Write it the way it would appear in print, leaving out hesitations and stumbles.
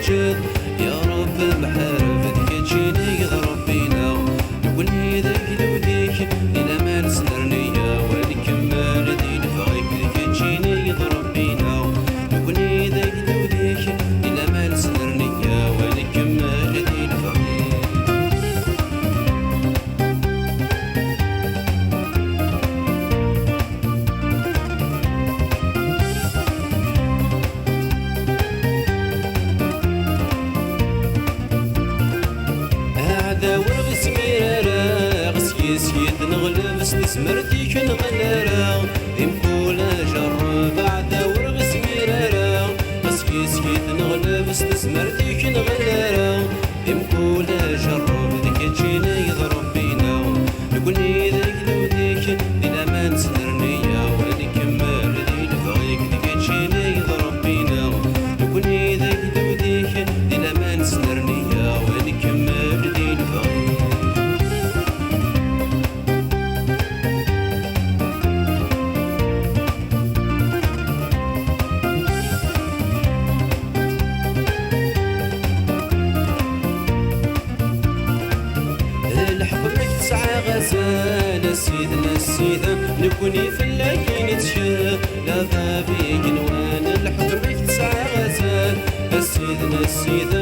الجد يا رب محارب كتشيني ربينا نكوني ذاك ذوديك إلى ما نسنرنيا ونكمل ذي الفغيك كتشيني ربينا نكوني ذاك ذوديك إلى ما نسنرنيا ونكمل ذي الفغيك. داور غسميرا غسيسيد نغلب سمرتيك نغلارا إمكولا جرب داور غسميرا غسيسيد نغلب سمرتيك نغلارا إمكولا جرب ذيك تجينا يضرب بينا نقولني ذاك ذوديك إلى ما نسهرنيا ونكمل ذي الفغيك ذيك تجينا يضرب بينا نقولني ذاك ذوديك إلى ما نسهرنيا ونكمل ذي الفغيك. الحكمك تسعى غزال سيدنا السيدة نكوني في اللاكين تشاف لا ذابي قنوان الحكمك تسعى غزال سيدنا السيدة